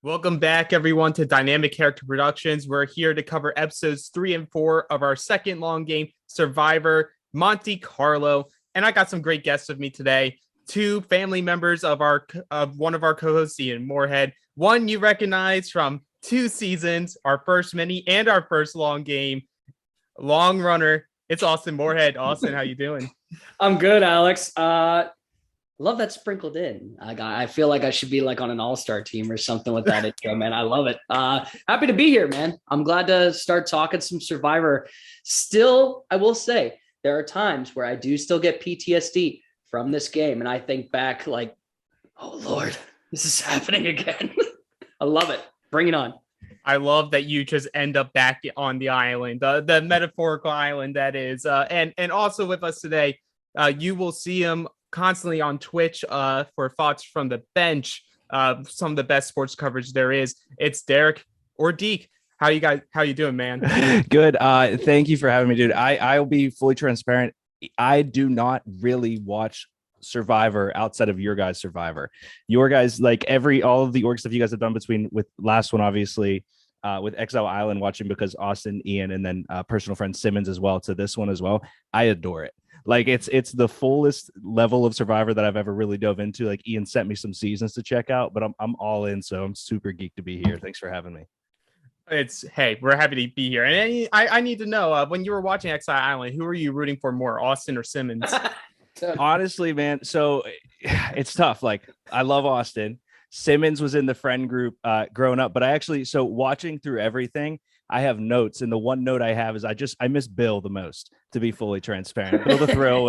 Welcome back, everyone, to Dynamic Character Productions. We're here to cover episodes 3 and 4 of our second long game, Survivor, Monte, Carlo, and I got some great guests with me today. Two family members of one of our co-hosts, Ian Moorhead. One you recognize from 2 seasons, our first mini and our first long game, long runner. It's Austin Moorhead. Austin, how you doing? I'm good, Alex. Love that sprinkled in. I feel like I should be like on an all-star team or something with that intro, man. I love it. Happy to be here, man. I'm glad to start talking some Survivor. Still, I will say there are times where I do still get PTSD from this game. And I think back like, oh Lord, this is happening again. I love it. Bring it on. I love that you just end up back on the island, the metaphorical island that is. And also with us today, you will see him constantly on Twitch for thoughts from the bench, some of the best sports coverage there is. It's Derek or Deke. How you doing, man? Good. Thank you for having me, dude. I'll be fully transparent. I do not really watch Survivor outside of your guys' Survivor. Your guys, like all of the org stuff you guys have done with last one, obviously, with Exile Island, watching because Austin, Ian, and then personal friend Simmons as well, to this one as well. I adore it. Like it's the fullest level of Survivor that I've ever really dove into. Like Ian sent me some seasons to check out, but I'm all in. So I'm super geeked to be here. Thanks for having me. Hey, we're happy to be here. And I need to know, when you were watching Exile Island, who are you rooting for more, Austin or Simmons? Honestly, man. So it's tough. Like I love Austin. Simmons was in the friend group growing up, but so watching through everything, I have notes, and the one note I have is I miss Bill the most, to be fully transparent. Bill the Thrill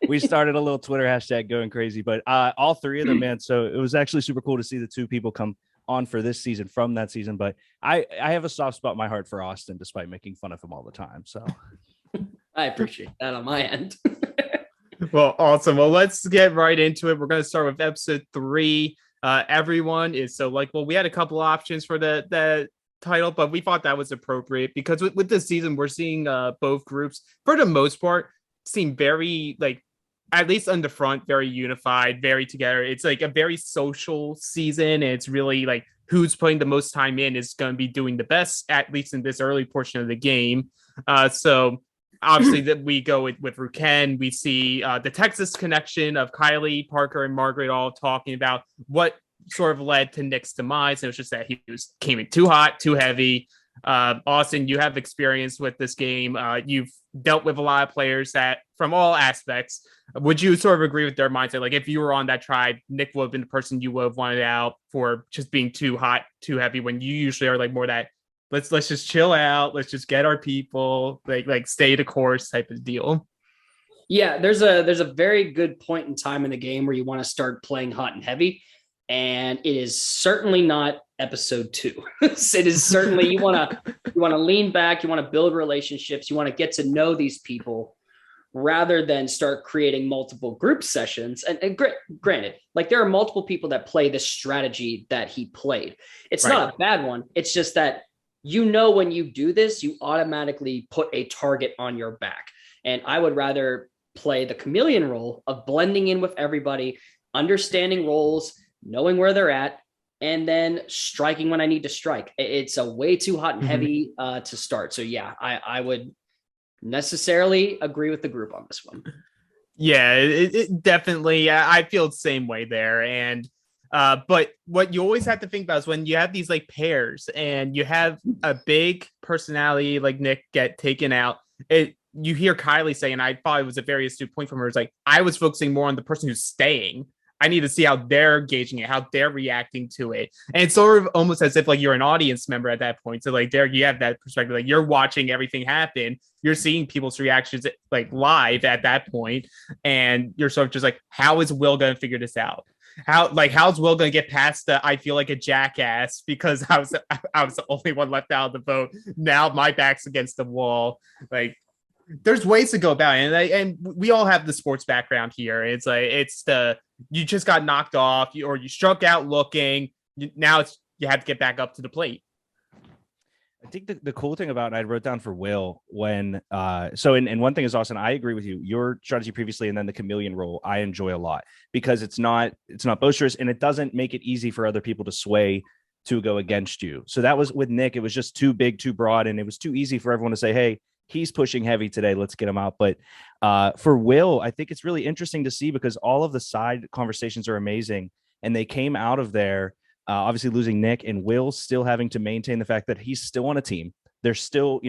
we started a little Twitter hashtag going crazy, but all three of them, man. So it was actually super cool to see the two people come on for this season from that season. But I have a soft spot in my heart for Austin, despite making fun of him all the time. So I appreciate that on my end. Well, awesome. Well, let's get right into it. We're going to start with episode 3. Everyone is we had a couple options for the title, but we thought that was appropriate because with this season we're seeing both groups for the most part seem very, like, at least on the front, very unified, very together. It's like a very social season, and it's really like who's putting the most time in is going to be doing the best, at least in this early portion of the game. So obviously that we go with Ruken. We see the Texas connection of Kiley, Parker, and Margaret all talking about what sort of led to Nick's demise. And it was just that he came in too hot, too heavy. Austin, you have experience with this game. You've dealt with a lot of players that from all aspects. Would you sort of agree with their mindset? Like if you were on that tribe, Nick would have been the person you would have wanted out for just being too hot, too heavy, when you usually are like more that let's just chill out, let's just get our people, like stay the course type of deal. Yeah, there's a very good point in time in the game where you want to start playing hot and heavy. And it is certainly not episode 2. It is certainly, you want to lean back, you want to build relationships, you want to get to know these people rather than start creating multiple group sessions. And granted, like there are multiple people that play this strategy that he played. It's right. Not a bad one. It's just that, when you do this, you automatically put a target on your back. And I would rather play the chameleon role of blending in with everybody, understanding roles, knowing where they're at, and then striking when I need to strike. It's a way too hot and heavy to start. So yeah, I would necessarily agree with the group on this one. Yeah, it definitely, I feel the same way there. And but what you always have to think about is when you have these like pairs and you have a big personality like Nick get taken out, you hear Kiley saying, and I thought it was a very astute point from her, it's like, I was focusing more on the person who's staying. I need to see how they're gauging it, how they're reacting to it. And it's sort of almost as if like you're an audience member at that point. So like there you have that perspective, like you're watching everything happen. You're seeing people's reactions like live at that point. And you're sort of just like, how is Will going to figure this out? How's Will going to get past the, I feel like a jackass because I was the only one left out of the vote. Now my back's against the wall. Like, there's ways to go about it, and we all have the sports background here. It's like you just got knocked off, or you struck out looking. Now you have to get back up to the plate. I think the cool thing about it, I wrote down for Will when and one thing is, Austin, I agree with you. Your strategy previously and then the chameleon role, I enjoy a lot because it's not boisterous and it doesn't make it easy for other people to sway to go against you. So that was with Nick. It was just too big, too broad, and it was too easy for everyone to say, hey, he's pushing heavy today, let's get him out. But for Will, I think it's really interesting to see because all of the side conversations are amazing, and they came out of there obviously losing Nick, and Will still having to maintain the fact that he's still on a team. There's still,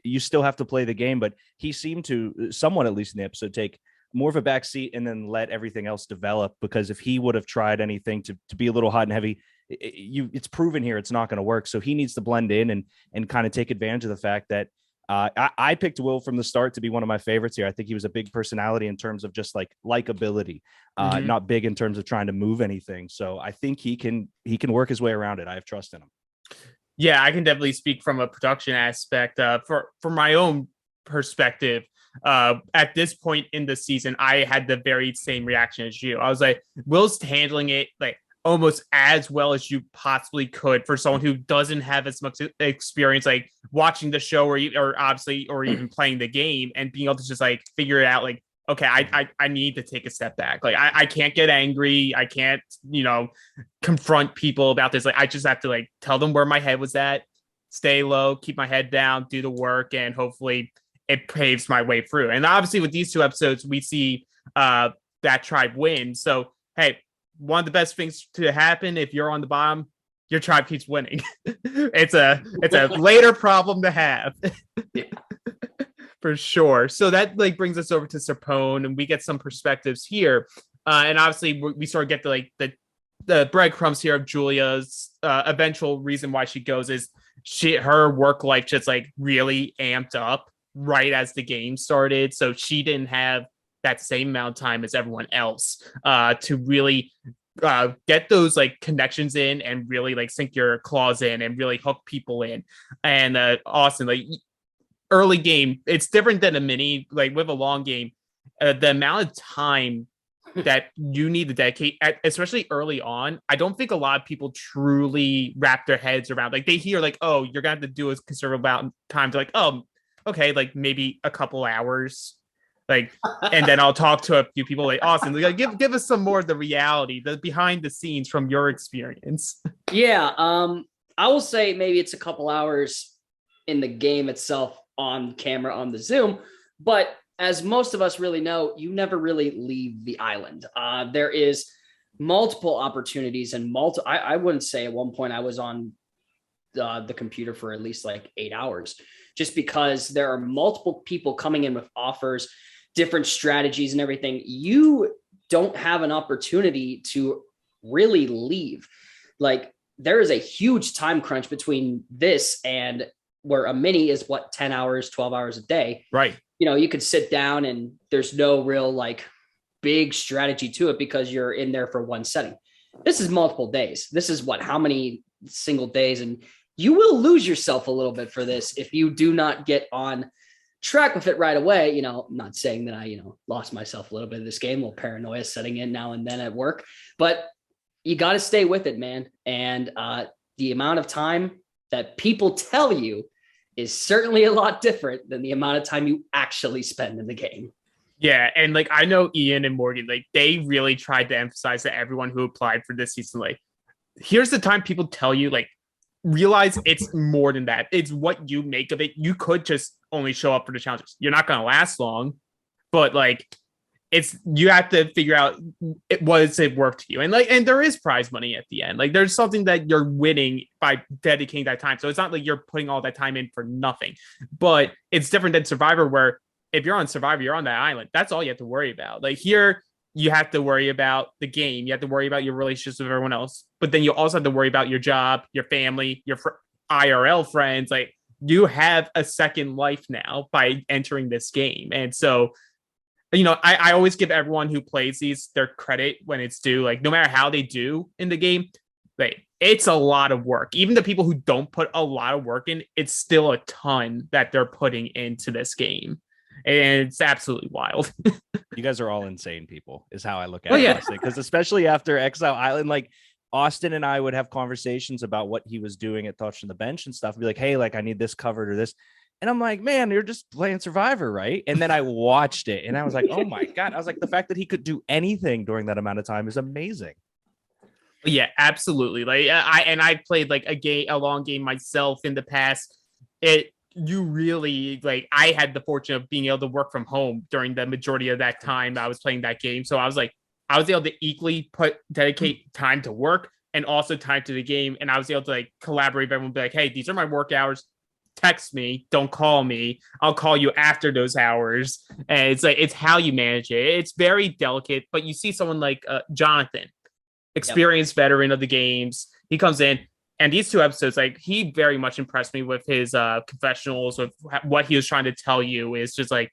you still have to play the game, but he seemed to somewhat, at least in the episode, take more of a back seat and then let everything else develop, because if he would have tried anything to be a little hot and heavy, it's proven here it's not going to work. So he needs to blend in and kind of take advantage of the fact that I picked Will from the start to be one of my favorites here. I think he was a big personality in terms of just like likability, not big in terms of trying to move anything. So I think he can work his way around it. I have trust in him. Yeah, I can definitely speak from a production aspect. For my own perspective, at this point in the season, I had the very same reaction as you. I was like, Will's handling it like almost as well as you possibly could for someone who doesn't have as much experience, like watching the show or even playing the game, and being able to just like figure it out. Like, okay, I need to take a step back. Like, I can't get angry. I can't, confront people about this. Like, I just have to like tell them where my head was at, stay low, keep my head down, do the work, and hopefully it paves my way through. And obviously with these two episodes, we see that tribe win. So, hey, one of the best things to happen if you're on the bottom, your tribe keeps winning. It's a later problem to have. Yeah. For sure. So that like brings us over to Serpone, and we get some perspectives here. And obviously we sort of get to like the breadcrumbs here of Julia's eventual reason why she goes is her work life just like really amped up right as the game started. So she didn't have that same amount of time as everyone else to really get those like connections in and really like sink your claws in and really hook people in. And Austin, like early game, it's different than a mini. Like with a long game, the amount of time that you need to dedicate, especially early on, I don't think a lot of people truly wrap their heads around. Like they hear like, oh, you're gonna have to do a considerable amount of time to like, oh, okay, like maybe a couple hours. Like, and then I'll talk to a few people like Austin. Like, give us some more of the reality, the behind the scenes from your experience. Yeah, I will say maybe it's a couple hours in the game itself on camera on the Zoom, but as most of us really know, you never really leave the island. There is multiple opportunities and I wouldn't say at one point I was on the computer for at least like 8 hours, just because there are multiple people coming in with offers, different strategies and everything. You don't have an opportunity to really leave. Like there is a huge time crunch between this and where a mini is 10 hours, 12 hours a day. Right. You could sit down and there's no real like big strategy to it because you're in there for one setting. This is multiple days. This is how many single days, and you will lose yourself a little bit for this if you do not get on track with it right away. I'm not saying that I, lost myself a little bit of this game, a little paranoia setting in now and then at work, but you got to stay with it, man. And the amount of time that people tell you is certainly a lot different than the amount of time you actually spend in the game. Yeah, and like I know Ian and Morgan, like they really tried to emphasize that everyone who applied for this season, like, here's the time people tell you, like, realize it's more than that. It's what you make of it. You could just only show up for the challenges. You're not going to last long, but like you have to figure out was it work to you, and there is prize money at the end. Like there's something that you're winning by dedicating that time. So it's not like you're putting all that time in for nothing. But it's different than Survivor, where if you're on Survivor, you're on that island. That's all you have to worry about. Like here, you have to worry about the game. You have to worry about your relationships with everyone else. But then you also have to worry about your job, your family, your IRL friends. Like you have a second life now by entering this game. And so, I always give everyone who plays these their credit when it's due. Like no matter how they do in the game, like it's a lot of work. Even the people who don't put a lot of work in, it's still a ton that they're putting into this game. And it's absolutely wild. You guys are all insane people is how I look at it. Because especially after Exile Island, like Austin and I would have conversations about what he was doing at Touch on the Bench and stuff. I'd be like, hey, like I need this covered or this. And I'm like, man, you're just playing Survivor, right? And then I watched it and I was like, oh my God. I was like, the fact that he could do anything during that amount of time is amazing. Yeah, absolutely. Like I played like a long game myself in the past. You really like I had the fortune of being able to work from home during the majority of that time I was playing that game. So I was able to equally dedicate time to work and also time to the game. And I was able to like collaborate with everyone, be like, hey, these are my work hours. Text me, don't call me. I'll call you after those hours. And it's like it's how you manage it. It's very delicate, but you see someone like Jonathan, experienced veteran of the games. He comes in, and these two episodes, like he very much impressed me with his confessionals, with what he was trying to tell you. Is just like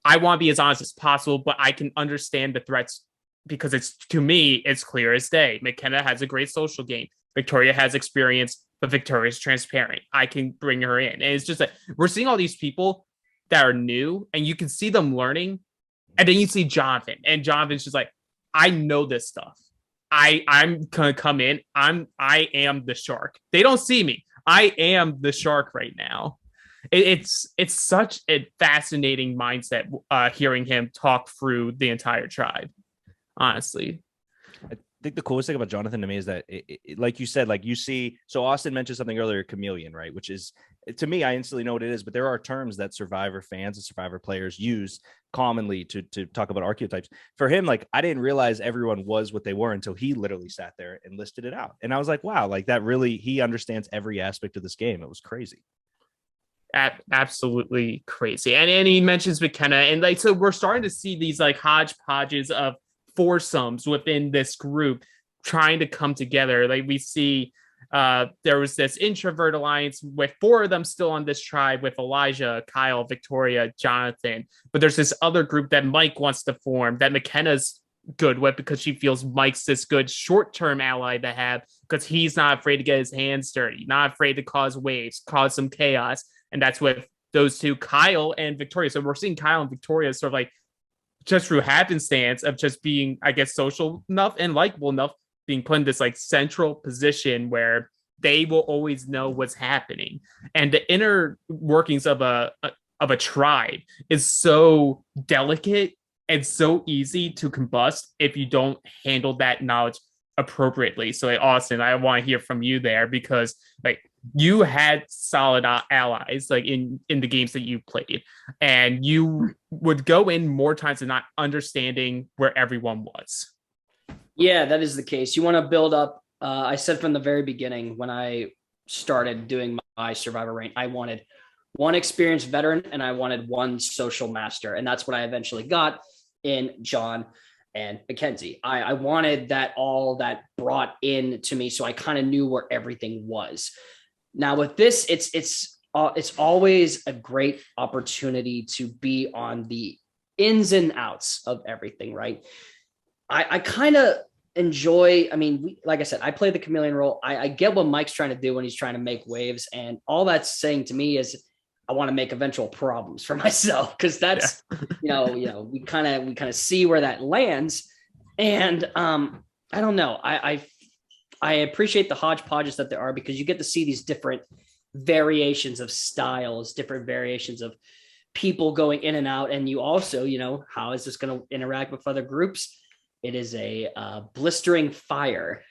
I want to be as honest as possible, but I can understand the threats because it's to me it's clear as day. McKenna has a great social game. Victoria has experience, but Victoria's transparent. I can bring her in, and it's just that we're seeing all these people that are new, and you can see them learning, and then you see Jonathan, and Jonathan's just like, I know this stuff. I'm gonna come in. I am the shark. They don't see me. I am the shark right now. It's such a fascinating mindset. Hearing him talk through the entire tribe, honestly. I think the coolest thing about Jonathan to me is that, like you said, like you see, so Austin mentioned something earlier, chameleon, right? Which is, to me, I instantly know what it is, but there are terms that Survivor fans and Survivor players use commonly to talk about archetypes. For him, like, I didn't realize everyone was what they were until he literally sat there and listed it out. And I was like, wow, like that really, he understands every aspect of this game. It was crazy. Absolutely crazy. And he mentions McKenna, and like, so we're starting to see these like hodgepodges of foursomes within this group trying to come together. Like we see there was this introvert alliance with 4 of them still on this tribe with Elijah, Kyle, Victoria, Jonathan, but there's this other group that Mike wants to form that McKenna's good with because she feels Mike's this good short-term ally to have because he's not afraid to get his hands dirty, not afraid to cause waves, cause some chaos. And that's with those two, Kyle and Victoria. So we're seeing Kyle and Victoria sort of like just through happenstance of just being, I guess, social enough and likable enough, being put in this like central position where they will always know what's happening. And the inner workings of a tribe is so delicate and so easy to combust if you don't handle that knowledge appropriately. So like, Austin, I want to hear from you there because like you had solid allies like in the games that you played, and you would go in more times than not understanding where everyone was. Yeah, that is the case. You want to build up. I said from the very beginning when I started doing my Survivor reign, I wanted one experienced veteran and I wanted one social master. And that's what I eventually got in John and Mackenzie. I wanted that all that brought in to me, so I kind of knew where everything was. Now with this, it's always a great opportunity to be on the ins and outs of everything, right? I kind of enjoy, I mean, like I said, I play the chameleon role. I get what Mike's trying to do when he's trying to make waves, and all that's saying to me is I want to make eventual problems for myself, because that's you know we kind of see where that lands. And I don't know, I appreciate the hodgepodges that there are, because you get to see these different variations of styles, different variations of people going in and out, and you also, how is this going to interact with other groups? It is a blistering fire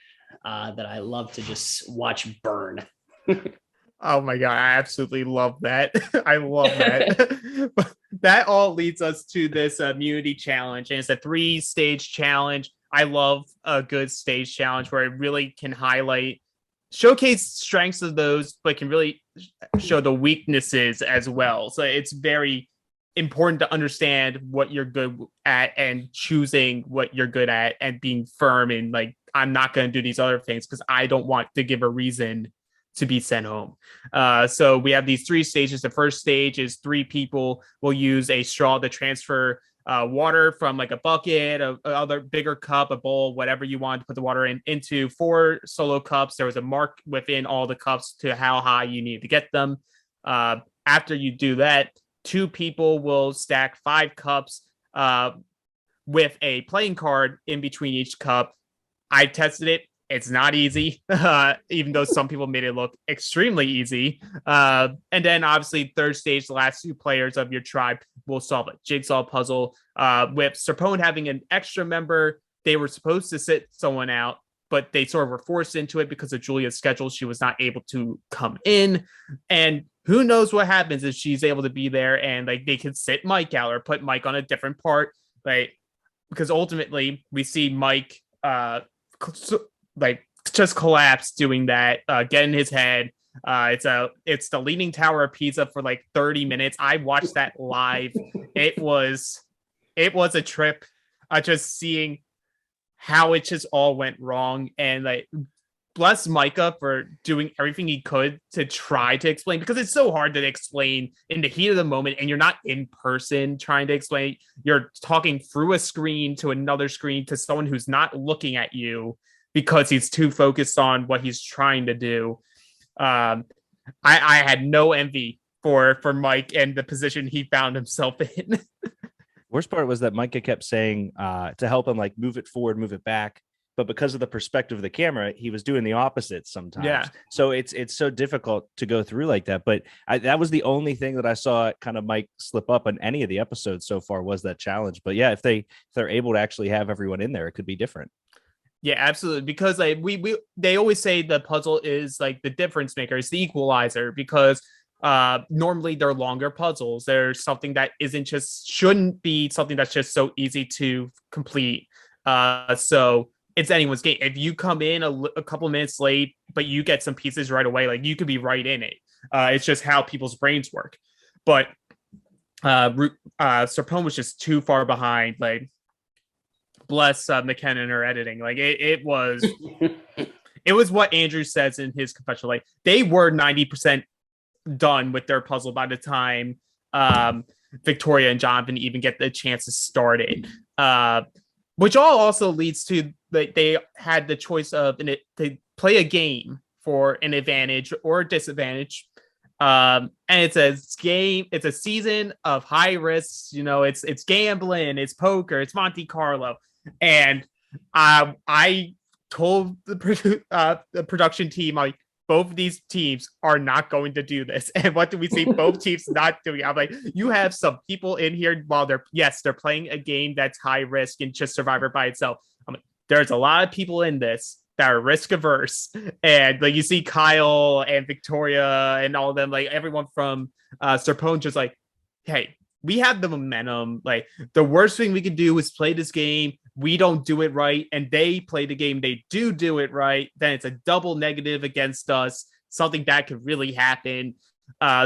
that I love to just watch burn. Oh my God, I absolutely love that. I love that. But that all leads us to this immunity challenge, and it's a 3-stage challenge. I love a good stage challenge where it really can showcase strengths of those, but can really show the weaknesses as well. So it's very important to understand what you're good at and choosing what you're good at and being firm and like, I'm not going to do these other things because I don't want to give a reason to be sent home. So we have these 3 stages. The first stage is 3 people will use a straw to transfer water from like a bucket, a other bigger cup, a bowl, whatever you want to put the water into 4 solo cups. There was a mark within all the cups to how high you need to get them. After you do that, 2 people will stack 5 cups with a playing card in between each cup. I tested it. It's not easy, even though some people made it look extremely easy. And then obviously 3rd stage, the last 2 players of your tribe will solve a jigsaw puzzle. With Serpone having an extra member, they were supposed to sit someone out. but they sort of were forced into it because of Julia's schedule. She was not able to come in, and who knows what happens if she's able to be there and like they could sit Mike out or put Mike on a different part, like because ultimately we see Mike like just collapse doing that, get in his head. It's the Leaning Tower of Pisa for like 30 minutes. I watched that live. It was a trip. Just seeing how it just all went wrong, and like bless Micah for doing everything he could to try to explain, because it's so hard to explain in the heat of the moment and you're not in person trying to explain. You're talking through a screen to another screen to someone who's not looking at you because he's too focused on what he's trying to do. I had no envy for Mike and the position he found himself in. Worst part was that Micah kept saying to help him, like, move it forward, move it back. But because of the perspective of the camera, he was doing the opposite sometimes. Yeah. So it's so difficult to go through like that. But that was the only thing that I saw kind of Mike slip up on any of the episodes so far, was that challenge. But yeah, if they're able to actually have everyone in there, it could be different. Yeah, absolutely. Because like they always say the puzzle is like the difference maker, it's the equalizer, because normally they're longer puzzles. There's something that shouldn't be something that's just so easy to complete. So it's anyone's game. If you come in a couple minutes late, but you get some pieces right away, like you could be right in it. It's just how people's brains work. But Serpone was just too far behind. Like, bless McKenna and her editing. Like it was what Andrew says in his confessional. Like they were 90% done with their puzzle by the time Victoria and Jonathan even get the chance to start it. Which all also leads to they had the choice of they play a game for an advantage or a disadvantage. And it's a season of high risks. You know, it's gambling, it's poker, it's Monte Carlo. And I told the production team, like, both of these teams are not going to do this. And what do we see? Both teams not doing it. I'm like, you have some people in here while they're playing a game that's high risk and just Survivor by itself. I'm like, there's a lot of people in this that are risk averse. And like you see Kyle and Victoria and all of them, like everyone from Serpone just like, hey, we have the momentum. Like the worst thing we can do is play this game. We don't do it right, and they play the game. They do it right. Then it's a double negative against us. Something that could really happen.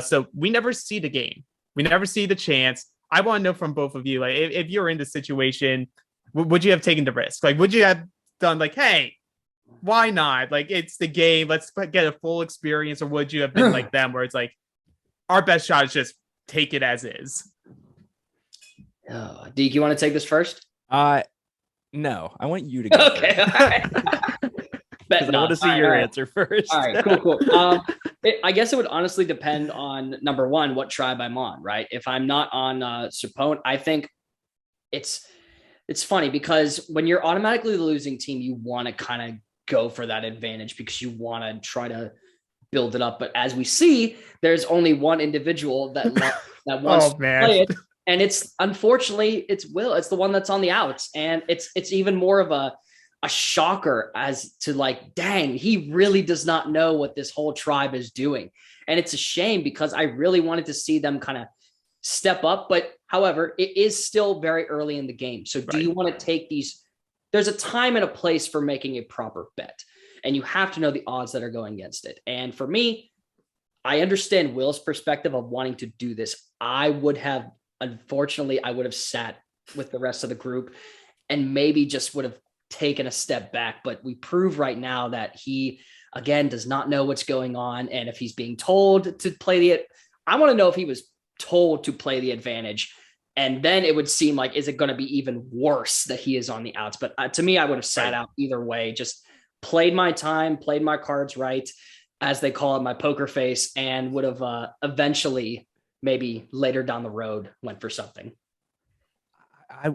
So we never see the game. We never see the chance. I want to know from both of you, like, if you're in the situation, would you have taken the risk? Like, would you have done like, hey, why not? Like, it's the game. Let's get a full experience. Or would you have been like them, where it's like, our best shot is just take it as is? Deke, you want to take this first? No, I want you to go. Okay. All right. I want to see your answer first. All right, cool. I guess it would honestly depend on, number one, what tribe I'm on, right? If I'm not on Serpone, I think it's funny because when you're automatically the losing team, you want to kind of go for that advantage because you want to try to build it up. But as we see, there's only one individual that wants to play it. And it's unfortunately it's Will. It's the one that's on the outs. And it's even more of a shocker as to like, dang, he really does not know what this whole tribe is doing. And it's a shame because I really wanted to see them kind of step up. But however, it is still very early in the game. So do you want to take these? There's a time and a place for making a proper bet. And you have to know the odds that are going against it. And for me, I understand Will's perspective of wanting to do this. Unfortunately, I would have sat with the rest of the group and maybe just would have taken a step back. But we prove right now that he, again, does not know what's going on. And if he's being told to play I want to know if he was told to play the advantage. And then it would seem like, is it going to be even worse that he is on the outs? But to me, I would have sat out either way, just played my time, played my cards right, as they call it, my poker face, and would have eventually maybe later down the road went for something.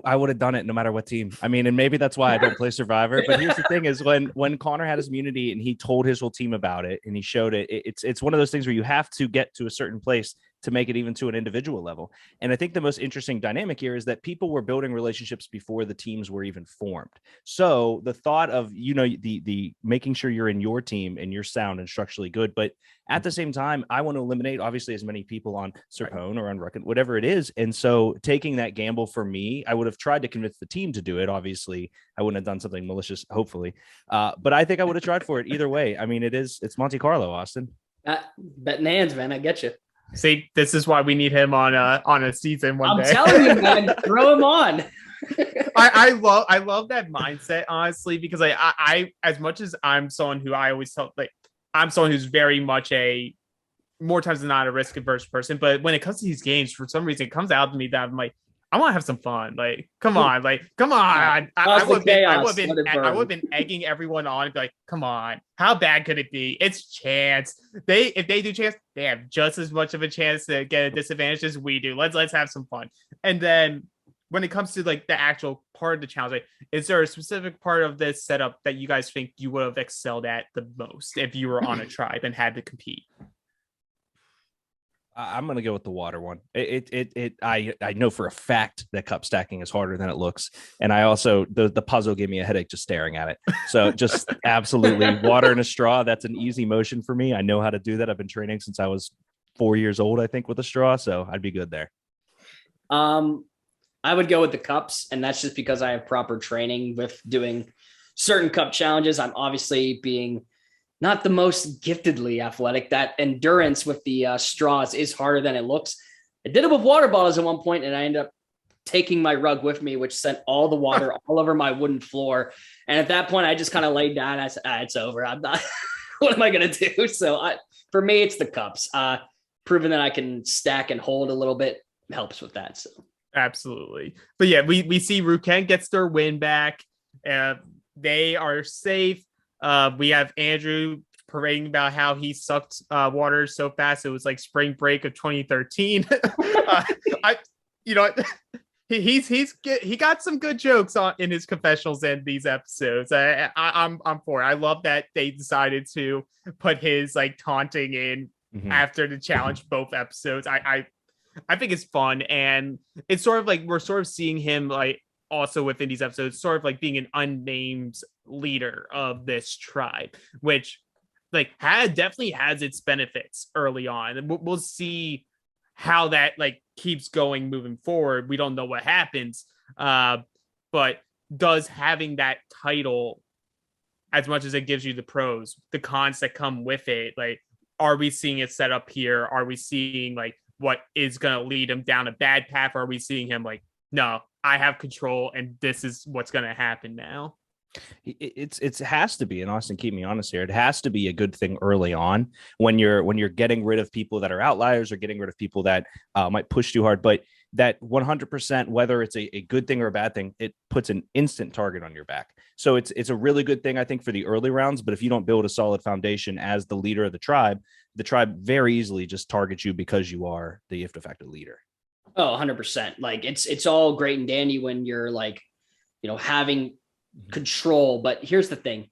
I would have done it no matter what team. I mean, and maybe that's why I don't play Survivor. But here's the thing is when Connor had his immunity and he told his whole team about it and he showed it, it's one of those things where you have to get to a certain place to make it even to an individual level. And I think the most interesting dynamic here is that people were building relationships before the teams were even formed. So the thought of, the making sure you're in your team and you're sound and structurally good, but at the same time, I want to eliminate obviously as many people on Serpone or on Rucken, whatever it is. And so taking that gamble for me, I would have tried to convince the team to do it. Obviously, I wouldn't have done something malicious, hopefully. But I think I would have tried for it either way. I mean, it's Monte Carlo, Austin. Betting hands, man. I get you. See, this is why we need him on a season one day. I'm telling you, man, throw him on. I love that mindset, honestly, because I as much as I'm someone who I always tell, like, I'm someone who's very much more times than not a risk averse person. But when it comes to these games, for some reason, it comes out to me that I'm like, I want to have some fun. Like, come on. I would have been egging everyone on and be like, come on, how bad could it be? It's chance. If they do chance, they have just as much of a chance to get a disadvantage as we do. Let's have some fun. And then when it comes to like the actual part of the challenge, like, is there a specific part of this setup that you guys think you would have excelled at the most if you were on a tribe and had to compete? I'm going to go with the water one. I know for a fact that cup stacking is harder than it looks. And I also, the puzzle gave me a headache just staring at it. So just absolutely water in a straw. That's an easy motion for me. I know how to do that. I've been training since I was 4 years old, I think, with a straw. So I'd be good there. I would go with the cups, and that's just because I have proper training with doing certain cup challenges. I'm obviously being not the most giftedly athletic. That endurance with the straws is harder than it looks. I did it with water bottles at one point, and I ended up taking my rug with me, which sent all the water all over my wooden floor. And at that point, I just kind of laid down. I said, it's over. I'm not, what am I going to do? So for me, it's the cups. Proving that I can stack and hold a little bit helps with that. So. Absolutely. But yeah, we see Ruken gets their win back. They are safe. We have Andrew parading about how he sucked water so fast it was like spring break of 2013. He got some good jokes in his confessionals and these episodes. I'm for it. I love that they decided to put his like taunting in after the challenge both episodes. I think it's fun, and it's sort of like we're sort of seeing him like also within these episodes, sort of like being an unnamed leader of this tribe, which like definitely has its benefits early on. And we'll see how that like keeps going moving forward. We don't know what happens, but does having that title, as much as it gives you the pros, the cons that come with it, like, are we seeing it set up here? Are we seeing like what is going to lead him down a bad path? Or are we seeing him like, no, I have control and this is what's going to happen now? It has to be, and Austin, keep me honest here, it has to be a good thing early on when you're getting rid of people that are outliers or getting rid of people that might push too hard. But that 100%, whether it's a good thing or a bad thing, it puts an instant target on your back. So it's a really good thing, I think, for the early rounds. But if you don't build a solid foundation as the leader of the tribe very easily just targets you because you are the if de facto leader. Oh, 100%. Like it's all great and dandy when you're like, having control. But here's the thing.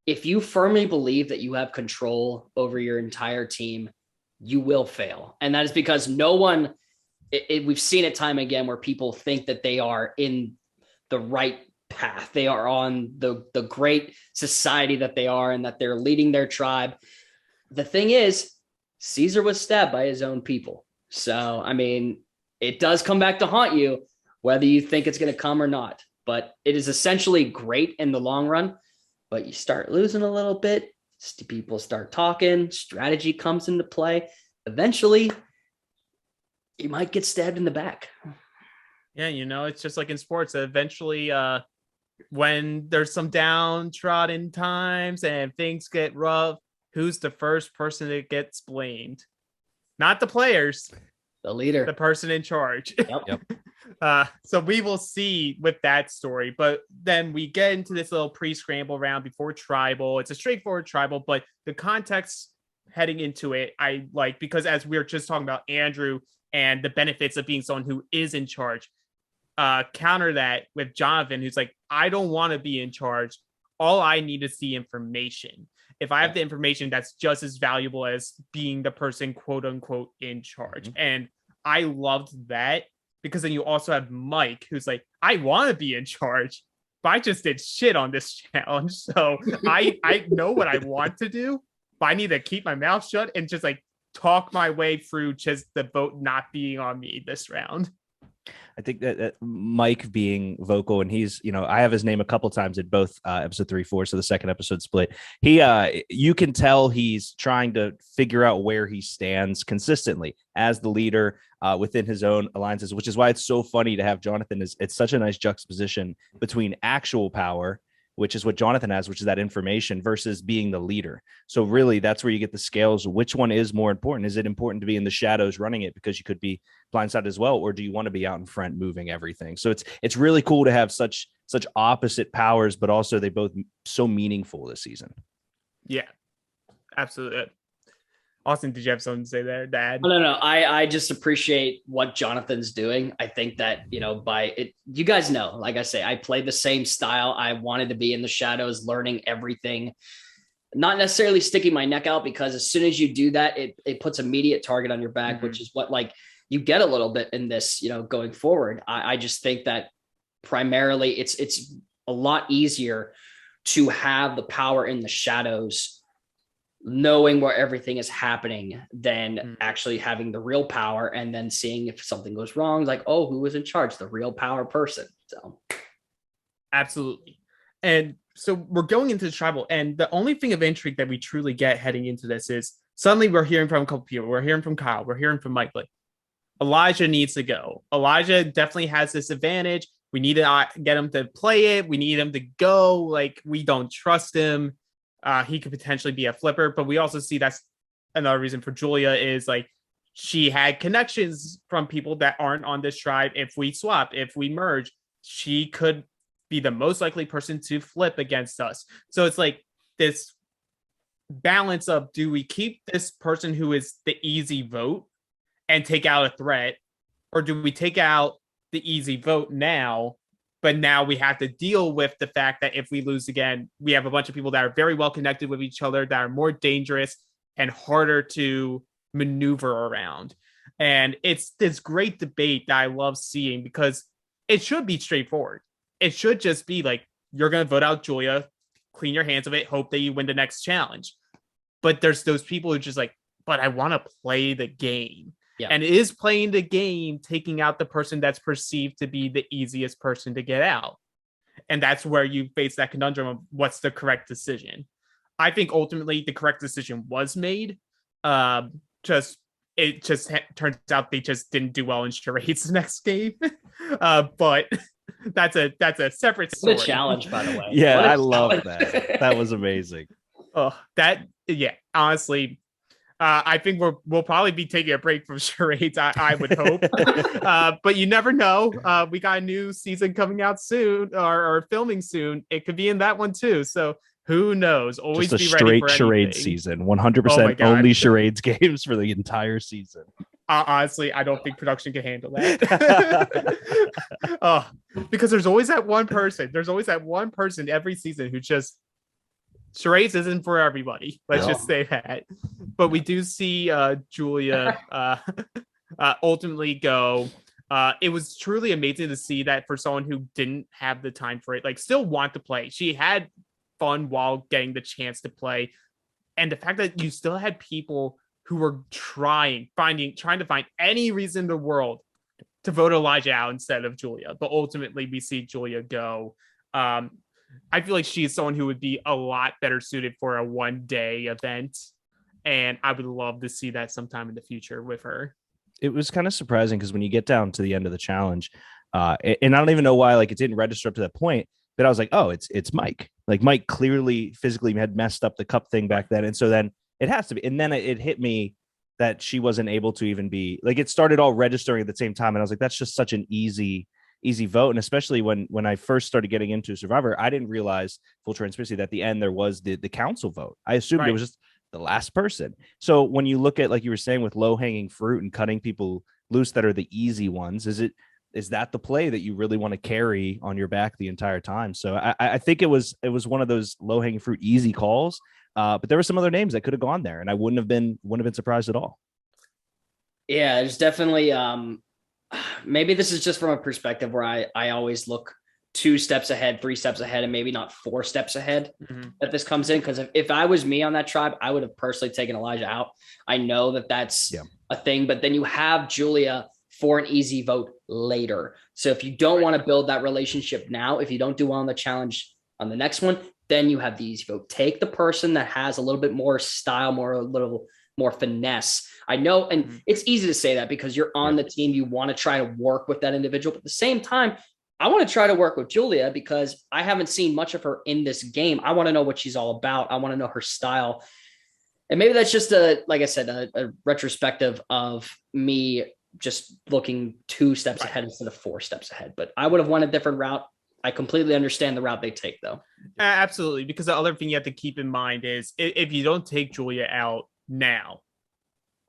If you firmly believe that you have control over your entire team, you will fail. And that is because no one, we've seen it time again where people think that they are in the right path. They are on the great society that they are and that they're leading their tribe. The thing is, Caesar was stabbed by his own people. So, I mean, it does come back to haunt you, whether you think it's going to come or not. But it is essentially great in the long run. But you start losing a little bit, people start talking, strategy comes into play. Eventually, you might get stabbed in the back. Yeah, it's just like in sports. Eventually, when there's some downtrodden times and things get rough, who's the first person that gets blamed? Not the players. The leader. The person in charge. Yep. So we will see with that story. But then we get into this little pre-scramble round before tribal. It's a straightforward tribal, but the context heading into it, I like, because as we were just talking about Andrew and the benefits of being someone who is in charge, counter that with Jonathan, who's like, I don't want to be in charge. all I need is the information. If I have the information, that's just as valuable as being the person, quote unquote, in charge. And I loved that, because then you also have Mike, who's like, I want to be in charge, but I just did shit on this challenge. So I know what I want to do, but I need to keep my mouth shut and just like talk my way through just the vote not being on me this round. I think that Mike being vocal, and he's, I have his name a couple times in both episode 3, 4. So the second episode split, you can tell he's trying to figure out where he stands consistently as the leader within his own alliances, which is why it's so funny to have Jonathan. It's such a nice juxtaposition between actual power, which is what Jonathan has, which is that information, versus being the leader. So really, that's where you get the scales. Which one is more important? Is it important to be in the shadows running it because you could be blindsided as well, or do you want to be out in front moving everything? So it's really cool to have such opposite powers, but also they both so meaningful this season. Yeah, absolutely. Austin, did you have something to say there, Dad? No. I just appreciate what Jonathan's doing. I think that, by it, you guys know, like I say, I play the same style. I wanted to be in the shadows, learning everything, not necessarily sticking my neck out, because as soon as you do that, it puts immediate target on your back, which is what you get a little bit in this, going forward. I just think that primarily it's a lot easier to have the power in the shadows, knowing where everything is happening, than actually having the real power and then seeing if something goes wrong, like, oh, who was in charge? The real power person. So absolutely. And so we're going into the tribal, and the only thing of intrigue that we truly get heading into this is suddenly we're hearing from a couple people. We're hearing from Kyle. We're hearing from Mike. Like, Elijah needs to go. Elijah definitely has this advantage. We need to get him to play it. We need him to go. Like, we don't trust him. He could potentially be a flipper, but we also see that's another reason for Julia is like she had connections from people that aren't on this tribe. If we swap, if we merge, she could be the most likely person to flip against us. So it's like this balance of, do we keep this person who is the easy vote and take out a threat, or do we take out the easy vote now? But now we have to deal with the fact that if we lose again, we have a bunch of people that are very well connected with each other, that are more dangerous and harder to maneuver around. And it's this great debate that I love seeing, because it should be straightforward. It should just be like, you're going to vote out Julia, clean your hands of it, hope that you win the next challenge. But there's those people who just like, but I want to play the game. Yeah. And it is playing the game, taking out the person that's perceived to be the easiest person to get out. And that's where you face that conundrum of what's the correct decision. I think ultimately the correct decision was made. It just turns out they just didn't do well in charades the next game. But that's a separate story. What a challenge, by the way. Yeah, I love that. That was amazing. Honestly, I think we'll probably be taking a break from charades. I would hope, but you never know. We got a new season coming out soon, or filming soon. It could be in that one too. So who knows? Always just be ready for charade anything. Season. 100% only charades games for the entire season. Honestly, I don't think production can handle that. Because there's always that one person. There's always that one person every season who just. Charades isn't for everybody. Let's just say that. But we do see Julia ultimately go. It was truly amazing to see that for someone who didn't have the time for it, like still want to play. She had fun while getting the chance to play. And the fact that you still had people who were trying to find any reason in the world to vote Elijah out instead of Julia. But ultimately we see Julia go. I feel like she's someone who would be a lot better suited for a one-day event. And I would love to see that sometime in the future with her. It was kind of surprising because when you get down to the end of the challenge, and I don't even know why, like, it didn't register up to that point, but I was like, oh, it's Mike. Like, Mike clearly physically had messed up the cup thing back then. And so then it has to be. And then it hit me that she wasn't able to even be, like, it started all registering at the same time. And I was like, that's just such an easy vote. And especially when I first started getting into Survivor, I didn't realize, full transparency, that at the end there was the council vote. I assumed it was just the last person. So when you look at, like you were saying, with low hanging fruit and cutting people loose that are the easy ones, is it is that the play that you really want to carry on your back the entire time? So I think it was one of those low hanging fruit, easy calls. But there were some other names that could have gone there, and I wouldn't have been surprised at all. Yeah, there's definitely maybe this is just from a perspective where I always look 2 steps ahead, 3 steps ahead, and maybe not 4 steps ahead that this comes in. Because if I was me on that tribe, I would have personally taken Elijah out. I know that that's a thing, but then you have Julia for an easy vote later. So if you don't want to build that relationship now, if you don't do well on the challenge on the next one, then you have the easy vote. Take the person that has a little bit more style, a little more finesse. I know, and it's easy to say that because you're on the team. You want to try to work with that individual, but at the same time, I want to try to work with Julia because I haven't seen much of her in this game. I want to know what she's all about. I want to know her style. And maybe that's just like I said, a retrospective of me just looking 2 steps ahead instead of 4 steps ahead. But I would have won a different route. I completely understand the route they take, though. Absolutely. Because the other thing you have to keep in mind is if you don't take Julia out now,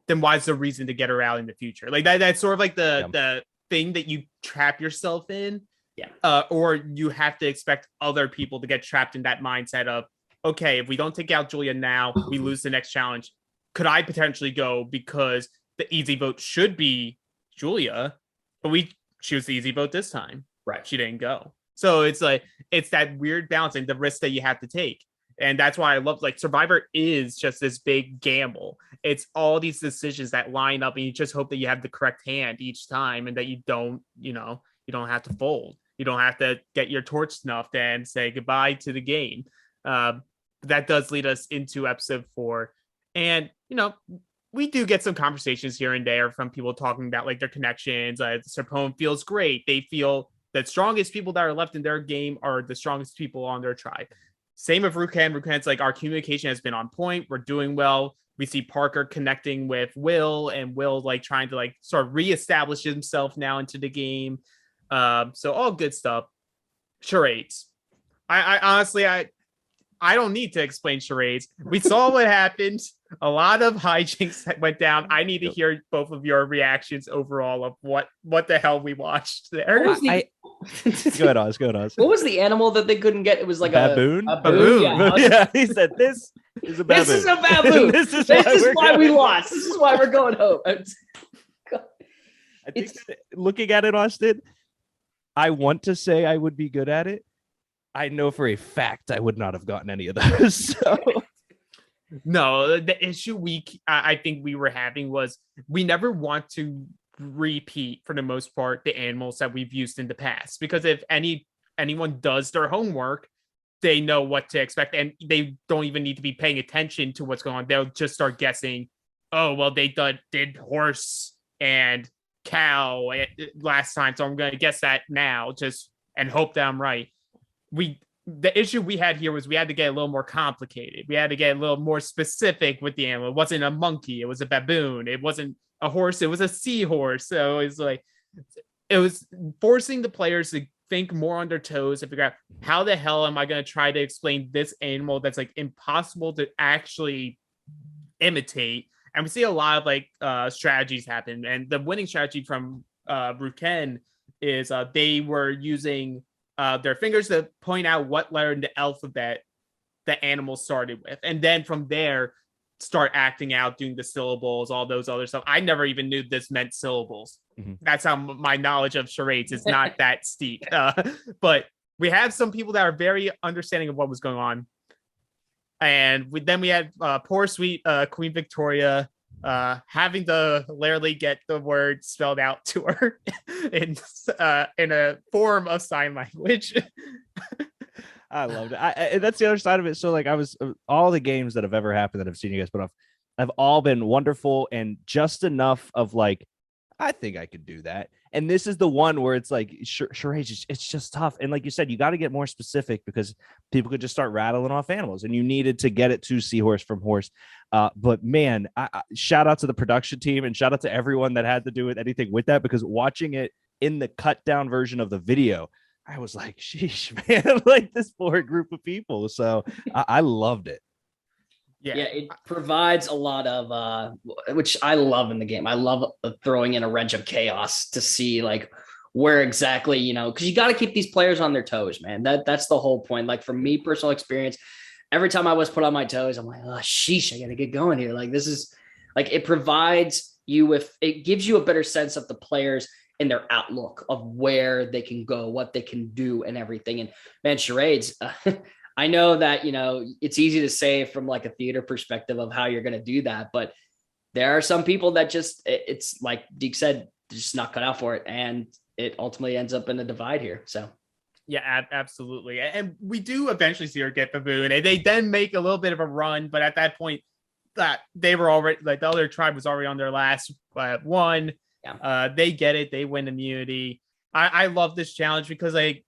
then why's the reason to get her out in the future? Like that's sort of like the thing that you trap yourself in. Yeah. Or you have to expect other people to get trapped in that mindset of, okay, if we don't take out Julia now, we lose the next challenge. Could I potentially go because the easy vote should be Julia, but we choose the easy vote this time. Right. She didn't go. So it's like, it's that weird balancing, the risk that you have to take. And that's why I love, like, Survivor is just this big gamble. It's all these decisions that line up and you just hope that you have the correct hand each time and that you don't have to fold. You don't have to get your torch snuffed and say goodbye to the game. That does lead us into episode 4. And, we do get some conversations here and there from people talking about like their connections. Serpone feels great. They feel the strongest people that are left in their game are the strongest people on their tribe. Same with Rukan. Rukan's like, our communication has been on point. We're doing well. We see Parker connecting with Will and Will like trying to like sort of reestablish himself now into the game. So all good stuff. Charades. I honestly, I don't need to explain charades. We saw what happened. A lot of hijinks that went down. I need to hear both of your reactions overall of what the hell we watched there. Go ahead, Oz. What was the animal that they couldn't get? It was like baboon. A baboon. Yeah, he said this is a baboon. This is a baboon. This is why we lost. This is why we're going home. I think looking at it, Austin, I want to say I would be good at it. I know for a fact I would not have gotten any of those. So. No, the issue I think we were having was we never want to repeat, for the most part, the animals that we've used in the past. Because if anyone does their homework, they know what to expect. And they don't even need to be paying attention to what's going on. They'll just start guessing, oh, well, they did horse and cow last time. So I'm going to guess that now and hope that I'm right. The issue we had here was we had to get a little more complicated. We had to get a little more specific with the animal. It wasn't a monkey. It was a baboon. It wasn't a horse. It was a seahorse. So it was forcing the players to think more on their toes and figure out how the hell am I going to try to explain this animal that's like impossible to actually imitate. And we see a lot of like strategies happen. And the winning strategy from Ruken is they were using their fingers to point out what letter in the alphabet the animal started with. And then from there, start acting out, doing the syllables, all those other stuff. I never even knew this meant syllables. Mm-hmm. That's how my knowledge of charades is not that steep. But we have some people that are very understanding of what was going on. And we had poor sweet Queen Victoria having to literally get the word spelled out to her in a form of sign language. I loved it. And that's the other side of it. So like all the games that have ever happened that I've seen you guys put off have all been wonderful and just enough of like, I think I could do that. And this is the one where it's like charades, it's just tough. And like you said, you got to get more specific because people could just start rattling off animals and you needed to get it to seahorse from horse. But man, shout out to the production team and shout out to everyone that had to do with anything with that, because watching it in the cut down version of the video, I was like, sheesh, man, like this poor group of people. So I loved it. Yeah, it provides a lot of, which I love in the game. I love throwing in a wrench of chaos to see like where exactly, you know, because you got to keep these players on their toes, man. That's the whole point. Like, from me, personal experience, every time I was put on my toes, I'm like, oh, sheesh, I got to get going here. Like, this is like, it provides you with, it gives you a better sense of the players and their outlook of where they can go, what they can do, and everything. And man, charades, I know that, you know, it's easy to say from like a theater perspective of how you're going to do that, but there are some people that just, it's like Deke said, just not cut out for it. And it ultimately ends up in a divide here. So. Yeah, absolutely. And we do eventually see her get baboon, and they then make a little bit of a run. But at that point, that they were already, like, the other tribe was already on their last one. Yeah. They get it. They win immunity. I love this challenge because, like,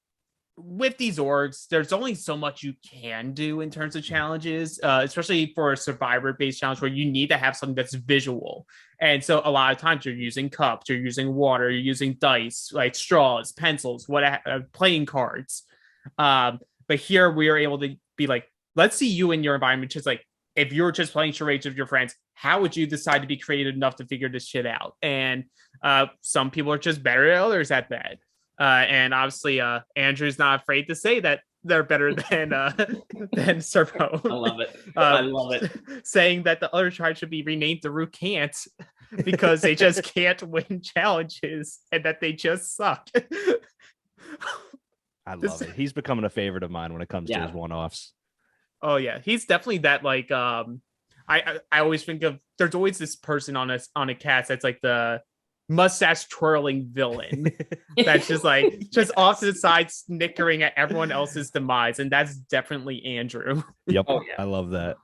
with these orgs, there's only so much you can do in terms of challenges, especially for a survivor-based challenge where you need to have something that's visual. And so a lot of times you're using cups, you're using water, you're using dice, like straws, pencils, playing cards. But here we are able to be like, let's see you in your environment. Just like, if you're just playing charades with your friends, how would you decide to be creative enough to figure this shit out? And some people are just better than others at that. And obviously, Andrew's not afraid to say that they're better than Serpo. I love it. I love it. Saying that the other tribe should be renamed the Rukant because they just can't win challenges and that they just suck. I love it. He's becoming a favorite of mine when it comes to his one-offs. Oh yeah, he's definitely that. Like, I always think of, there's always this person on a cast that's like the mustache twirling villain that's just like just off to the side snickering at everyone else's demise, and that's definitely Andrew. Yep. Oh, yeah. I love that.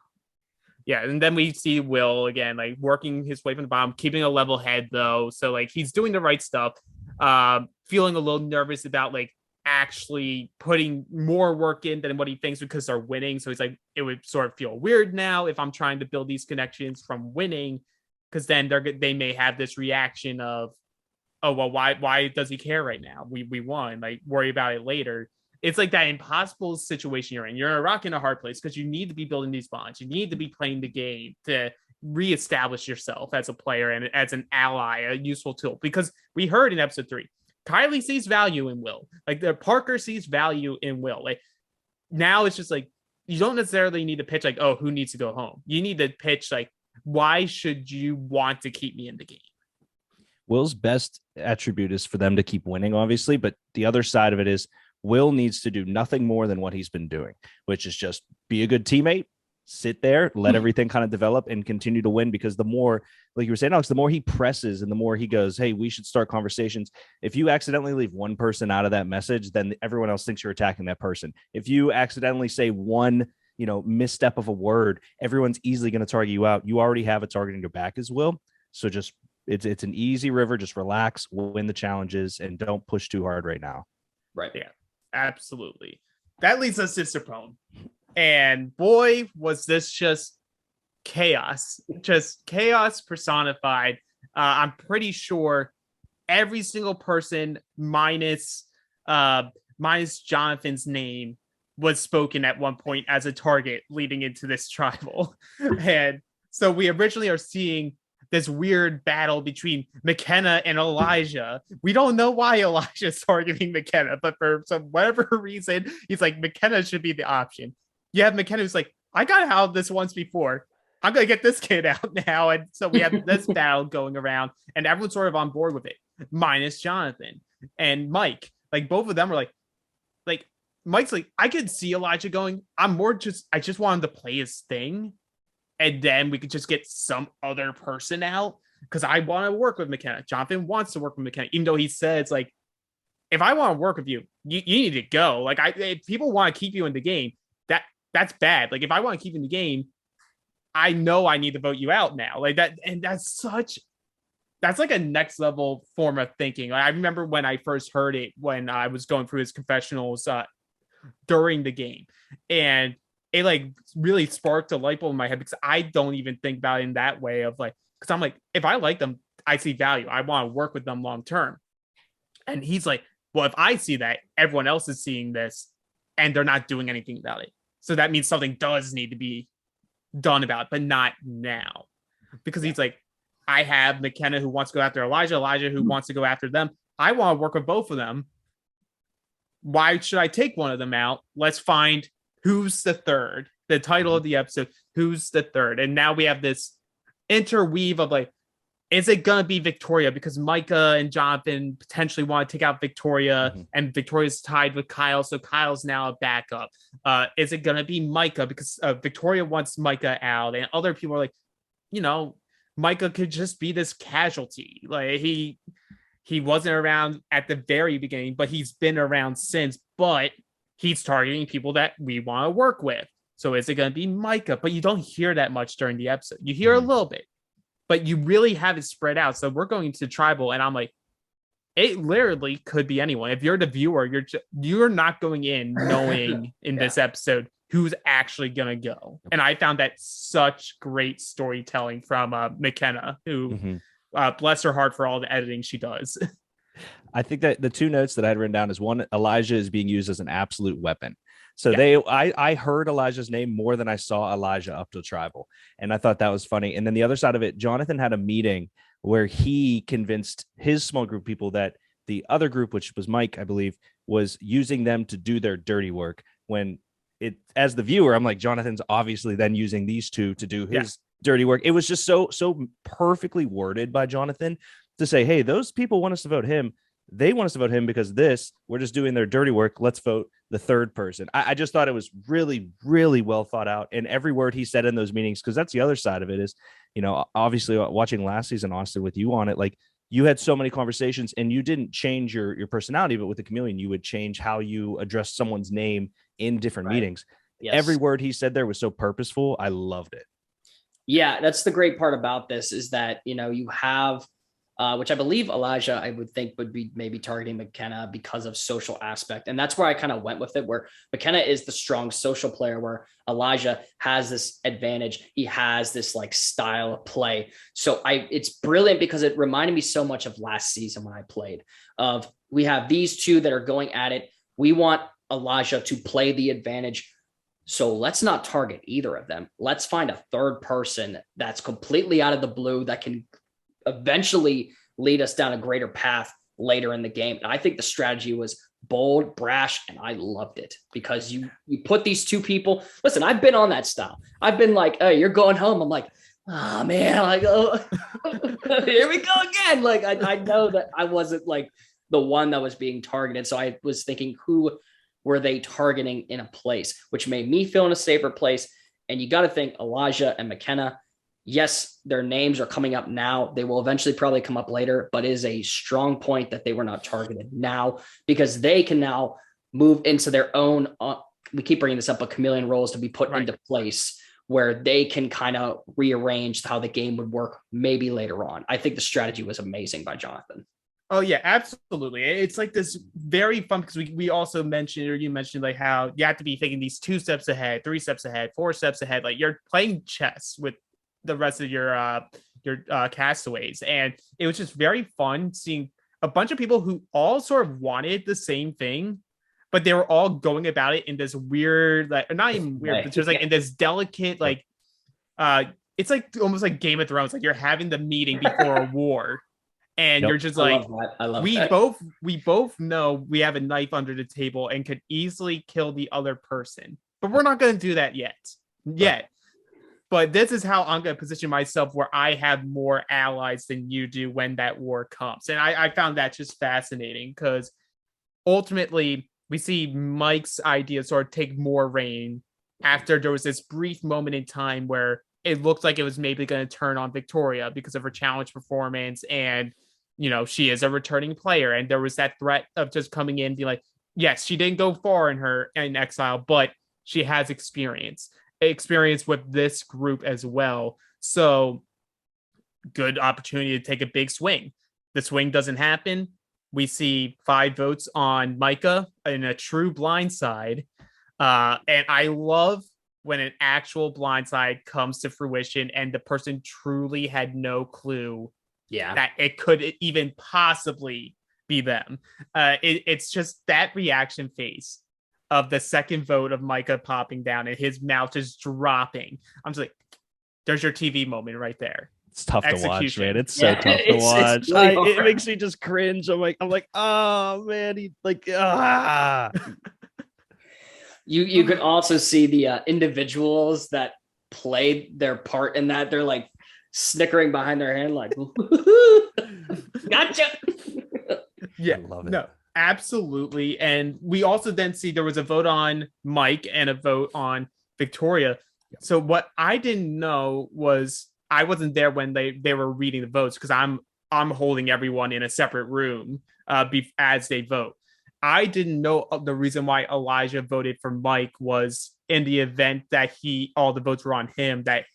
Yeah, and then we see Will again, like working his way from the bottom, keeping a level head though, so like he's doing the right stuff. Feeling a little nervous about like actually putting more work in than what he thinks because they're winning, so he's like, it would sort of feel weird now if I'm trying to build these connections from winning, because then they may have this reaction of, oh, well, why does he care right now? We won, like, worry about it later. It's like that impossible situation you're in. You're in a rock and a hard place because you need to be building these bonds. You need to be playing the game to reestablish yourself as a player and as an ally, a useful tool. Because we heard in episode 3, Kiley sees value in Will. Like, the Parker sees value in Will. Like, now it's just like, you don't necessarily need to pitch like, oh, who needs to go home? You need to pitch like, why should you want to keep me in the game? Will's best attribute is for them to keep winning, obviously, but the other side of it is Will needs to do nothing more than what he's been doing, which is just be a good teammate, sit there, let everything kind of develop and continue to win. Because the more, like you were saying, Alex, the more he presses and the more he goes, hey, we should start conversations. If you accidentally leave one person out of that message, then everyone else thinks you're attacking that person. If you accidentally say one, misstep of a word, everyone's easily going to target you out. You already have a target in your back as well. So just, it's an easy river. Just relax, win the challenges, and don't push too hard right now. Right. Yeah, absolutely. That leads us to Serpone. And boy, was this just chaos personified. I'm pretty sure every single person minus Jonathan's name was spoken at one point as a target leading into this tribal. And so we originally are seeing this weird battle between McKenna and Elijah. We don't know why Elijah's targeting McKenna, but for some whatever reason, he's like, McKenna should be the option. You have McKenna who's like, I got out of this once before. I'm going to get this kid out now. And so we have this battle going around, and everyone's sort of on board with it, minus Jonathan and Mike. Like, both of them were like, Mike's like, I could see Elijah going, I just want him to play his thing, and then we could just get some other person out, because I want to work with McKenna. Jonathan wants to work with McKenna, even though he says, like, if I want to work with you, you need to go. Like, if people want to keep you in the game, that's bad. Like, if I want to keep in the game, I know I need to vote you out now. Like that, and that's like a next level form of thinking. Like, I remember when I first heard it, when I was going through his confessionals during the game, and it like really sparked a light bulb in my head, because I don't even think about it in that way of like, because I'm like, if I like them, I see value. I want to work with them long term. And he's like, well, if I see that, everyone else is seeing this and they're not doing anything about it. So that means something does need to be done about it, but not now. Because he's like, I have McKenna who wants to go after Elijah who wants to go after them. I want to work with both of them. Why should I take one of them out? Let's find who's the third. The title of the episode, who's the third? And now we have this interweave of like, is it going to be Victoria? Because Micah and Jonathan potentially want to take out Victoria, and Victoria's tied with Kyle. So Kyle's now a backup. Is it going to be Micah? Because Victoria wants Micah out, and other people are like, Micah could just be this casualty. Like he wasn't around at the very beginning, but he's been around since. But he's targeting people that we want to work with. So is it going to be Micah? But you don't hear that much during the episode. You hear a little bit, but you really have it spread out. So we're going to tribal, and I'm like, it literally could be anyone. If you're the viewer, you're not going in knowing in this episode who's actually going to go. And I found that such great storytelling from McKenna, who bless her heart for all the editing she does. I think that the two notes that I had written down is one, Elijah is being used as an absolute weapon. So I heard Elijah's name more than I saw Elijah up to tribal. And I thought that was funny. And then the other side of it, Jonathan had a meeting where he convinced his small group of people that the other group, which was Mike, I believe, was using them to do their dirty work. When it, as the viewer, I'm like, Jonathan's obviously then using these two to do his dirty work. It was just so perfectly worded by Jonathan to say, hey, those people want us to vote him. They want us to vote him because we're just doing their dirty work. Let's vote the third person. I just thought it was really, really well thought out. And every word he said in those meetings, because that's the other side of it is, obviously watching last season, Austin, with you on it, like you had so many conversations and you didn't change your personality, but with the chameleon, you would change how you address someone's name in different meetings. Yes. Every word he said there was so purposeful. I loved it. Yeah, that's the great part about this is that, you have which I believe Elijah, I would think would be maybe targeting McKenna because of social aspect. And that's where I kind of went with it, where McKenna is the strong social player, where Elijah has this advantage. He has this like style of play. So it's brilliant because it reminded me so much of last season when I played we have these two that are going at it. We want Elijah to play the advantage. So let's not target either of them. Let's find a third person that's completely out of the blue that can eventually lead us down a greater path later in the game. And I think the strategy was bold, brash, and I loved it because you put these two people. Listen, I've been on that style. I've been like, hey, you're going home. I'm like, oh man, like, oh, here we go again. Like I know that I wasn't like the one that was being targeted. So I was thinking, who were they targeting in a place, which made me feel in a safer place. And you got to think Elijah and McKenna. Yes, their names are coming up now. They will eventually probably come up later, but it is a strong point that they were not targeted now because they can now move into their own, we keep bringing this up, but chameleon roles to be put into place where they can kind of rearrange how the game would work maybe later on. I think the strategy was amazing by Jonathan. Oh yeah, absolutely. It's like this very fun because we also mentioned, or you mentioned like how you have to be thinking these 2 steps ahead, 3 steps ahead, 4 steps ahead. Like you're playing chess with the rest of your castaways, and it was just very fun seeing a bunch of people who all sort of wanted the same thing, but they were all going about it in this weird, like not even weird, but just like in this delicate, like it's like almost like Game of Thrones, like you're having the meeting before a war, and you're just like, I love we that. both know we have a knife under the table and could easily kill the other person, but we're not going to do that yet. But this is how I'm going to position myself where I have more allies than you do when that war comes. And I found that just fascinating because ultimately we see Mike's idea sort of take more reign after there was this brief moment in time where it looked like it was maybe going to turn on Victoria because of her challenge performance. And, she is a returning player. And there was that threat of just coming in and be like, yes, she didn't go far in exile, but she has experience with this group as well. So good opportunity to take a big swing. The swing doesn't happen. We see 5 votes on Micah in a true blindside. And I love when an actual blindside comes to fruition and the person truly had no clue that it could even possibly be them. It's just that reaction face of the second vote of Micah popping down and his mouth is dropping. I'm just like, there's your TV moment right there. It's tough to watch, Execution. man. It's so tough to it's watch. really hard. It makes me just cringe. I'm like, oh man, You could also see the individuals that played their part in that. They're like snickering behind their hand, like, gotcha. Yeah, I love it. No, absolutely. And we also then see there was a vote on Mike and a vote on Victoria. So what I didn't know was I wasn't there when they were reading the votes because I'm holding everyone in a separate room as they vote. I didn't know the reason why Elijah voted for Mike was in the event that all the votes were on him, that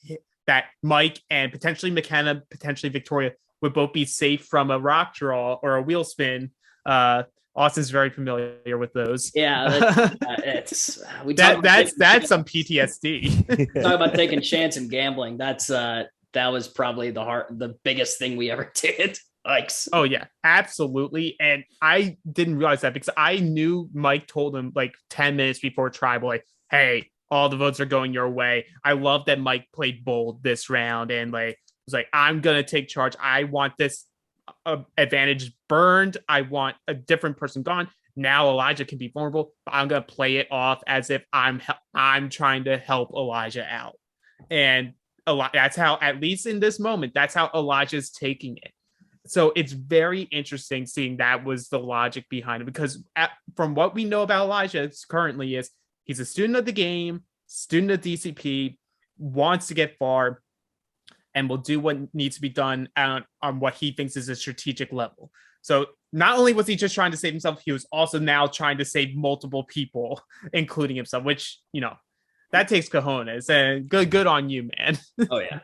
Mike and potentially McKenna, potentially Victoria would both be safe from a rock draw or a wheel spin. Austin's very familiar with those. Yeah, that's some PTSD. Talk about taking chance and gambling. That was probably the biggest thing we ever did. Like, oh yeah, absolutely. And I didn't realize that because I knew Mike told him like 10 minutes before tribal, like, hey, all the votes are going your way. I love that Mike played bold this round and like was like, I'm gonna take charge. I want this advantage burned. I want a different person gone. Now Elijah can be vulnerable, but I'm gonna play it off as if I'm trying to help Elijah out. And that's how, at least in this moment, that's how Elijah's taking it. So it's very interesting seeing that was the logic behind it, because from what we know about Elijah currently is he's a student of the game, student of DCP, wants to get far, and will do what needs to be done on what he thinks is a strategic level. So not only was he just trying to save himself, he was also now trying to save multiple people, including himself, which, that takes cojones, and good on you, man. Oh yeah.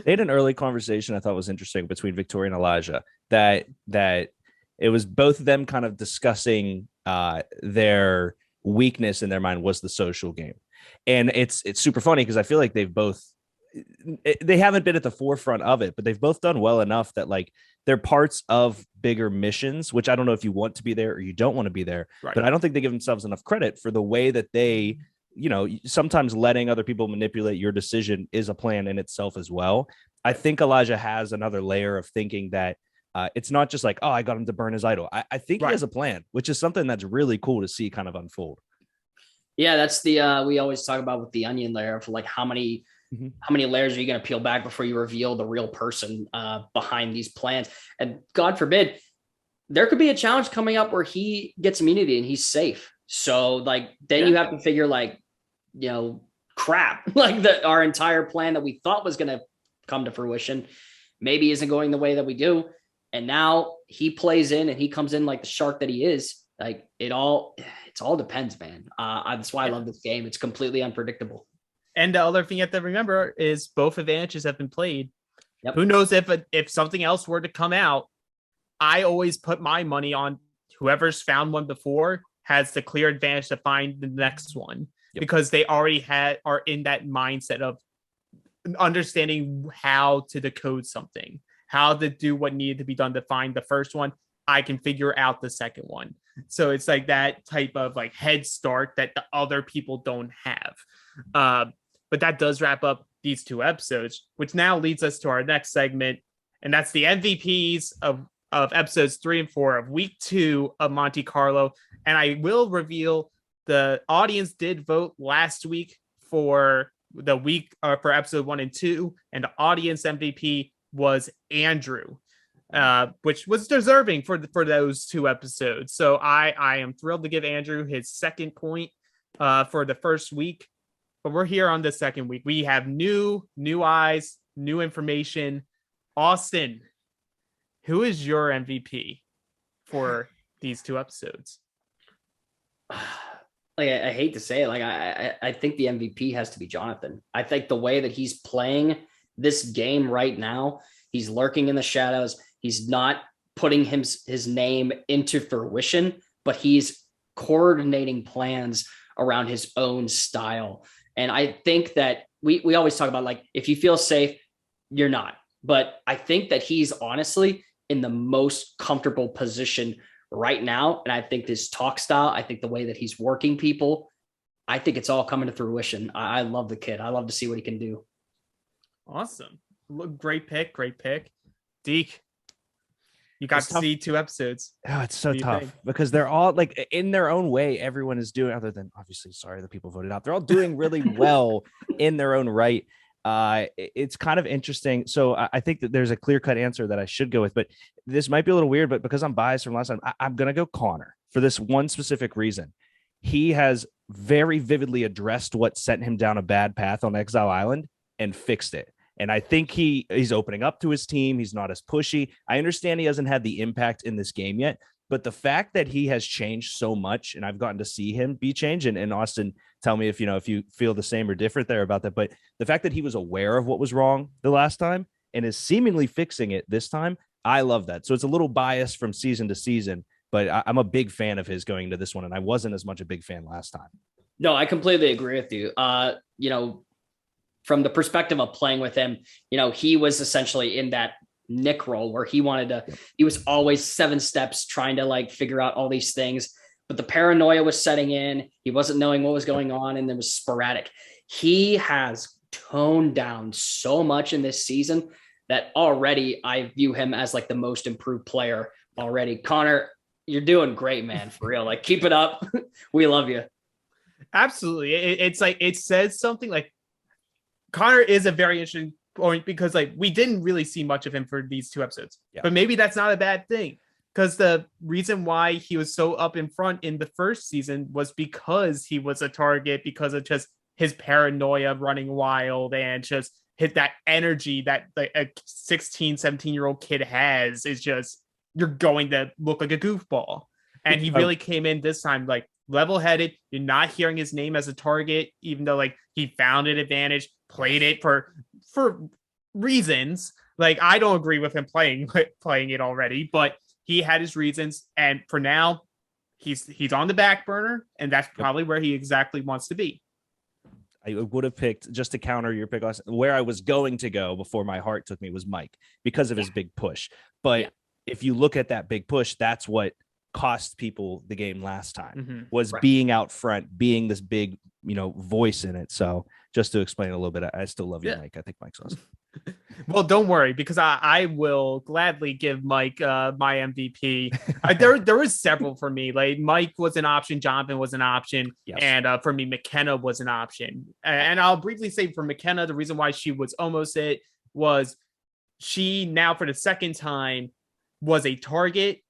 They had an early conversation I thought was interesting between Victoria and Elijah that it was both of them kind of discussing their weakness in their mind was the social game. And it's super funny because I feel like they haven't been at the forefront of it, but they've both done well enough that like they're parts of bigger missions, which I don't know if you want to be there or you don't want to be there, right. But I don't think they give themselves enough credit for the way that they, sometimes letting other people manipulate your decision is a plan in itself as well. I think Elijah has another layer of thinking that it's not just like, oh, I got him to burn his idol. I think he has a plan, which is something that's really cool to see kind of unfold. Yeah, that's the we always talk about with the onion layer of like how many layers are you going to peel back before you reveal the real person behind these plans? And God forbid, there could be a challenge coming up where he gets immunity and he's safe. So like, then you have to figure like, crap, like our entire plan that we thought was going to come to fruition maybe isn't going the way that we do. And now he plays in and he comes in like the shark that he is. Like it all depends, man. That's why I love this game. It's completely unpredictable. And the other thing you have to remember is both advantages have been played. Yep. Who knows if something else were to come out? I always put my money on whoever's found one before has the clear advantage to find the next one, because they already are in that mindset of understanding how to decode something, how to do what needed to be done to find the first one. I can figure out the second one. So it's like that type of like head start that the other people don't have. But that does wrap up these two episodes, which now leads us to our next segment. And that's the MVPs of episodes 3 and 4 of week 2 of Monte Carlo. And I will reveal the audience did vote last week for the week for episode 1 and 2. And the audience MVP was Andrew, which was deserving for those two episodes. So I am thrilled to give Andrew his second point for the first week. But we're here on the second week. We have new eyes, new information. Austin, who is your MVP for these two episodes? Like I hate to say it, like I think the MVP has to be Jonathan. I think the way that he's playing this game right now, he's lurking in the shadows. He's not putting his name into fruition, but he's coordinating plans around his own style. And I think that we always talk about, like, if you feel safe, you're not. But I think that he's honestly in the most comfortable position right now. And I think his talk style, I think the way that he's working people, I think it's all coming to fruition. I love the kid. I love to see what he can do. Awesome. Great pick. Deke, you got to see 2 episodes. Oh, it's so tough because they're all like in their own way. Everyone is doing, other than obviously, sorry, the people voted out. They're all doing really well in their own right. It's kind of interesting. So I think that there's a clear-cut answer that I should go with, but this might be a little weird, but because I'm biased from last time, I'm going to go Connor for this one specific reason. He has very vividly addressed what sent him down a bad path on Exile Island and fixed it. And I think he's opening up to his team. He's not as pushy. I understand he hasn't had the impact in this game yet, but the fact that he has changed so much, and I've gotten to see him be changed, and Austin, tell me if you feel the same or different there about that. But the fact that he was aware of what was wrong the last time and is seemingly fixing it this time, I love that. So it's a little biased from season to season, but I'm a big fan of his going into this one, and I wasn't as much a big fan last time. No, I completely agree with you. From the perspective of playing with him, he was essentially in that Nick role where he was always 7 steps trying to like figure out all these things, but the paranoia was setting in. He wasn't knowing what was going on, and it was sporadic. He has toned down so much in this season that already I view him as like the most improved player already. Connor, you're doing great, man. For real. Like, keep it up. We love you. Absolutely. It's like, it says something like Connor is a very interesting point because like we didn't really see much of him for these 2 episodes, but maybe that's not a bad thing, because the reason why he was so up in front in the first season was because he was a target, because of just his paranoia running wild and just hit that energy that like a 16, 17-year-old kid has, is just, you're going to look like a goofball. And he really came in this time like level-headed. You're not hearing his name as a target, even though like he found an advantage, played it for reasons. Like, I don't agree with him playing it already, but he had his reasons. And for now, he's on the back burner, and that's probably where he exactly wants to be. I would have picked, just to counter your pick, where I was going to go before my heart took me was Mike, because of his big push. But if you look at that big push, that's what cost people the game last time, was being out front, being this big, voice in it. So just to explain a little bit, I still love you, Mike. I think Mike's awesome. Well, don't worry, because I will gladly give Mike my MVP. There was several for me. Like, Mike was an option, Jonathan was an option, and for me, McKenna was an option. And I'll briefly say for McKenna, the reason why she was almost it was she now for the second time was a target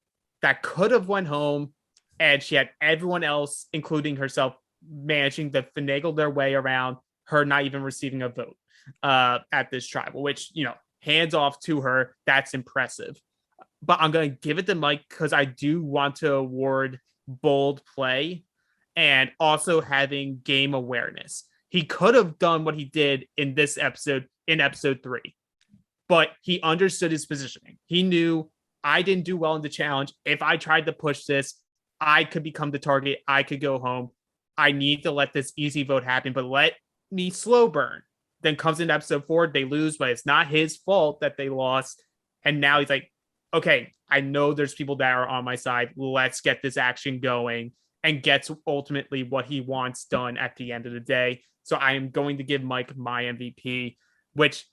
that could have went home, and she had everyone else, including herself, managing to finagle their way around her not even receiving a vote at this tribal, which, hands off to her. That's impressive. But I'm going to give it to Mike because I do want to award bold play and also having game awareness. He could have done what he did in this episode, in episode 3, but he understood his positioning. He knew, I didn't do well in the challenge. If I tried to push this, I could become the target. I could go home. I need to let this easy vote happen, but let me slow burn. Then comes in episode 4, they lose, but it's not his fault that they lost. And now he's like, okay, I know there's people that are on my side. Let's get this action going, and gets ultimately what he wants done at the end of the day. So I am going to give Mike my MVP, which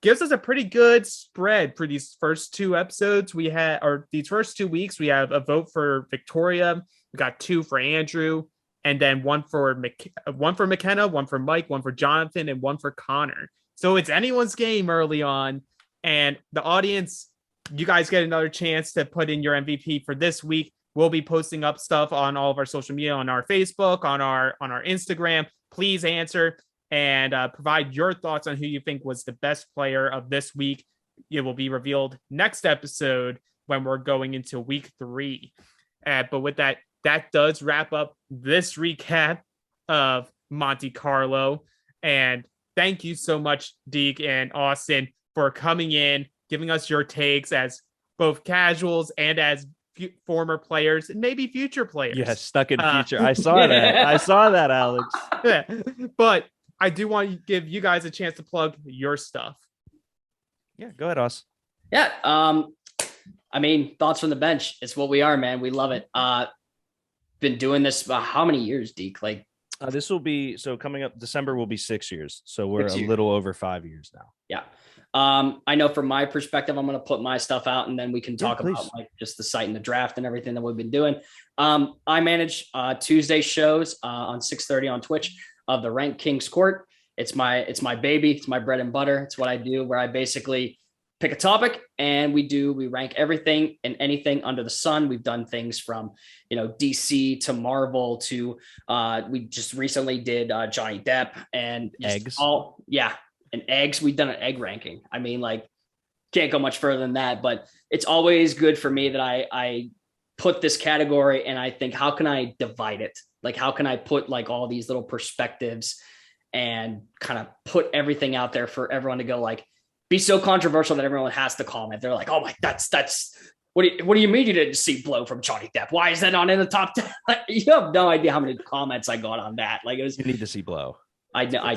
gives us a pretty good spread for these first 2 episodes. These first 2 weeks, we have a vote for Victoria. We got 2 for Andrew, and then one for McKenna, one for Mike, one for Jonathan, and one for Connor. So it's anyone's game early on. And the audience, you guys get another chance to put in your MVP for this week. We'll be posting up stuff on all of our social media, on our Facebook, on our Instagram. Please answer and provide your thoughts on who you think was the best player of this week. It will be revealed next episode when we're going into week 3. But with that does wrap up this recap of Monte Carlo. And thank you so much, Deke and Austin, for coming in, giving us your takes as both casuals and as former players and maybe future players. Yeah, stuck in future. I saw that, Alex. Yeah. But I do want to give you guys a chance to plug your stuff. Yeah, go ahead, Aus. Yeah. Thoughts from the bench. It's what we are, man. We love it. Been doing this how many years, Deke? Like, this will be, so coming up December will be 6 years. So we're a little over 5 years now. Yeah. I know from my perspective, I'm going to put my stuff out and then we can talk about like just the site and the draft and everything that we've been doing. I manage Tuesday shows on 6:30 on Twitch of the Rank Kings Court. It's my baby. It's my bread and butter. It's what I do, where I basically pick a topic and we rank everything and anything under the sun. We've done things from, DC to Marvel to we just recently did Johnny Depp and eggs. And eggs. We've done an egg ranking. I mean, like, can't go much further than that, but it's always good for me that I put this category and I think, how can I divide it? Like, how can I put like all these little perspectives and kind of put everything out there for everyone to go, like, be so controversial that everyone has to comment. They're like, oh my, that's what do you mean you didn't see blow from Johnny Depp? Why is that not in the top 10? You have no idea how many comments I got on that. Like, you need to see blow. I do. I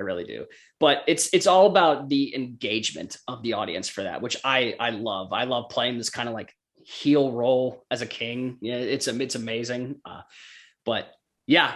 really do. But it's all about the engagement of the audience for that, which I love. I love playing this kind of like heel role as a king. Yeah, it's amazing. But yeah,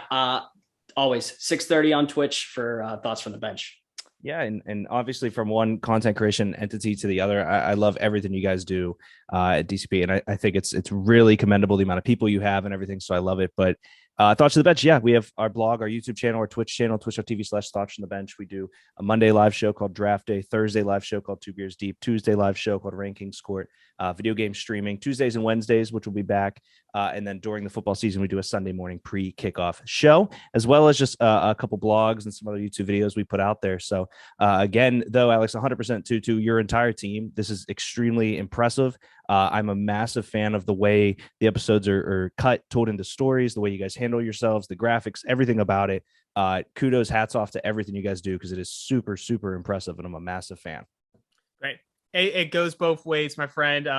always 6:30 on Twitch for Thoughts from the Bench. Yeah, and obviously from one content creation entity to the other, I love everything you guys do at DCP, and I think it's really commendable the amount of people you have and everything. So I love it. But Thoughts from the Bench, yeah, we have our blog, our YouTube channel, our Twitch channel, twitch.tv/Thoughts from the Bench. We do a Monday live show called Draft Day, Thursday live show called Two Beers Deep, Tuesday live show called Rankings Court, video game streaming Tuesdays and Wednesdays, which will be back. And then during the football season, we do a Sunday morning pre-kickoff show, as well as just a couple blogs and some other YouTube videos we put out there. So again, though, Alex, 100% to your entire team. This is extremely impressive. I'm a massive fan of the way the episodes are cut, told into stories, the way you guys handle yourselves, the graphics, everything about it. Kudos, hats off to everything you guys do, because it is super, super impressive, and I'm a massive fan. Great. It goes both ways, my friend.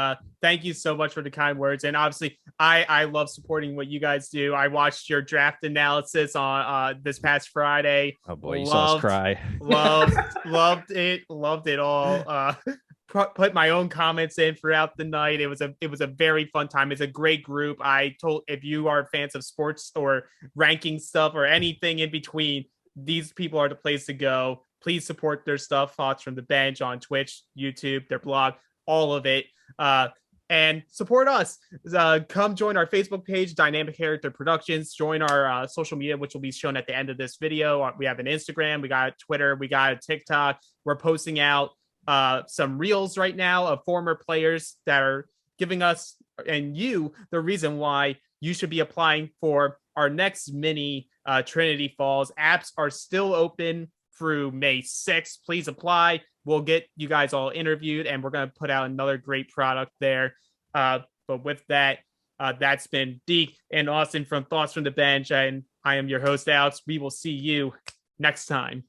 Thank you so much for the kind words. And obviously, I love supporting what you guys do. I watched your draft analysis on this past Friday. Oh boy, you saw us cry. Loved it all. Put my own comments in throughout the night. It was a very fun time. It's a great group. If you are fans of sports or ranking stuff or anything in between, these people are the place to go. Please support their stuff. Thoughts from the Bench on Twitch, YouTube, their blog, all of it. And support us. Come join our Facebook page, Dynamic Character Productions. Join our social media, which will be shown at the end of this video. We have an Instagram, we got a Twitter, we got a TikTok. We're posting out some reels right now of former players that are giving us and you the reason why you should be applying for our next mini Trinity Falls. Apps are still open through May 6th. Please apply. We'll get you guys all interviewed, and we're going to put out another great product there. But with that, that's been Deke and Austin from Thoughts from the Bench, and I am your host, Alex. We will see you next time.